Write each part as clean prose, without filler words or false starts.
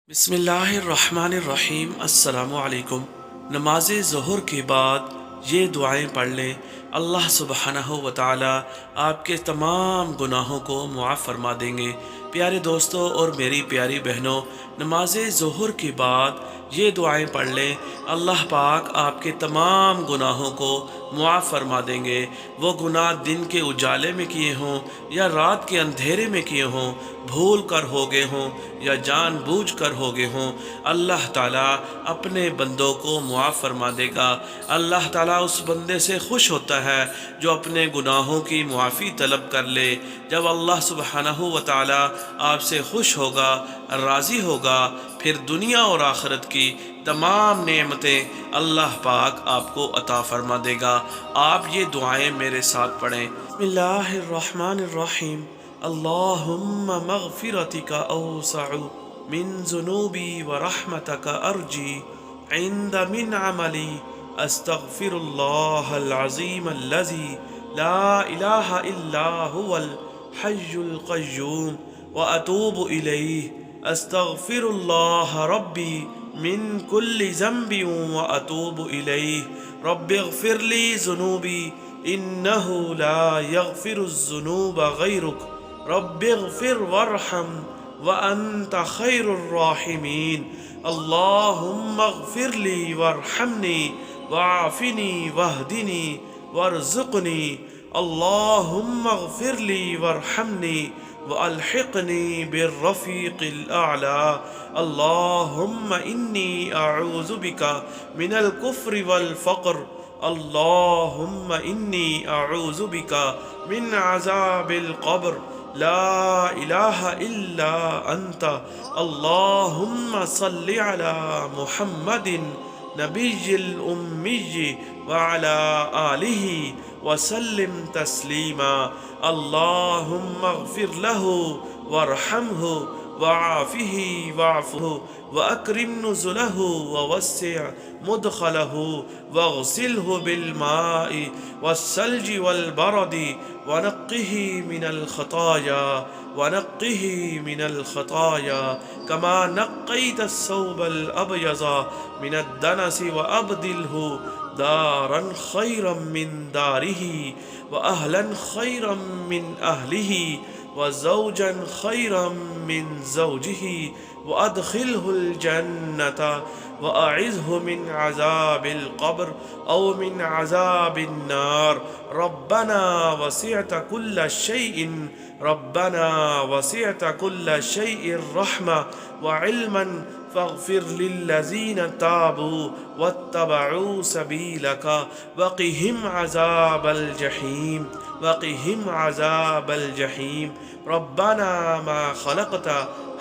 بسم اللہ الرحمن الرحیم۔ السلام علیکم۔ نماز ظہر کے بعد یہ دعائیں پڑھ لیں، اللہ سبحانہ و تعالی آپ کے تمام گناہوں کو معاف فرما دیں گے۔ پیارے دوستوں اور میری پیاری بہنوں، نماز ظہر کے بعد یہ دعائیں پڑھ لیں، اللہ پاک آپ کے تمام گناہوں کو معاف فرما دیں گے۔ وہ گناہ دن کے اجالے میں کیے ہوں یا رات کے اندھیرے میں کیے ہوں، بھول کر ہو گئے ہوں یا جان بوجھ کر ہو گئے ہوں، اللہ تعالیٰ اپنے بندوں کو معاف فرما دے گا۔ اللہ تعالیٰ اس بندے سے خوش ہوتا ہے جو اپنے گناہوں کی معافی طلب کر لے۔ جب اللہ سبحانہ و تعالیٰ آپ سے خوش ہوگا، راضی ہوگا، پھر دنیا اور آخرت کی تمام نعمتیں اللہ پاک آپ کو عطا فرما دے گا۔ آپ یہ دعائیں میرے ساتھ پڑھیں۔ بسم اللہ الرحمن الرحیم۔ اللہم مغفرتک اوسع من ذنوبی ورحمتک ارجی عند من عملی استغفر اللہ العظیم الذی لا الہ الا هو الحی القیوم واتوب الیہ استغفر اللہ ربی من کل ذنب واتوب الیہ رب اغفر لی ذنوبی انہ لا یغفر الذنوب غیرک رب اغفر وارحم وانت خیر الراحمین اللہم اغفر لی وارحمنی وعافنی واہدنی وارزقنی اللہم اغفر لی وارحمنی والحقنی بالرفیق الاعلی اللہم انی اعوذ بک من الکفر والفقر اللہم انی اعوذ بک من عذاب القبر لا الہ الا انت اللہم صل علی محمد نبی الامی وعلی آلہ وسلم تسلیما اللہم اغفر لہ وارحمہ وعافہ واعفہ واکرم نزلہ ووسع مدخلہ واغسلہ بالماء والثلج والبرد ونقہ من الخطایا كما نقيت الثوب الأبيض من الدنس وأبدله دارا خيرا من داره وأهلا خيرا من أهله وزوجا خيرا من زوجه وأدخله الجنة وأعذه من عذاب القبر أو من عذاب النار ربنا وسعت كل شيء رحمة وعلما فاغفر للذين تابوا واتبعوا سبيلك وقهم عذاب الجحيم ربنا ما خلقت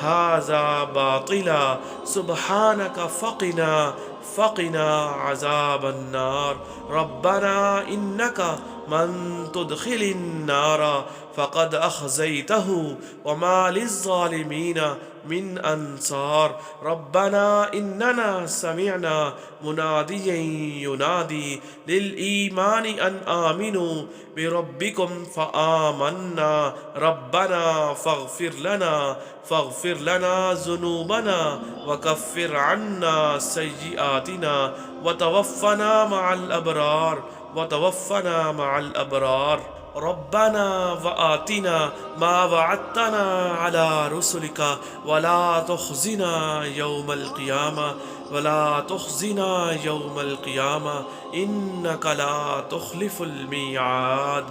هذا باطلا سبحانك فقنا عذاب النار ربنا إنك من تدخل النار فقد أخزيته وما للظالمين من أنصار ربنا إننا سمعنا مناديا ينادي للإيمان أن آمنوا بربكم فآمنا ربنا فاغفر لنا ذنوبنا وكفر عنا سيئاتنا وتوفنا مع الأبرار ربنا وآتنا ما وعدتنا على رسلك ولا تخزنا يوم القيامة إنك لا تخلف الميعاد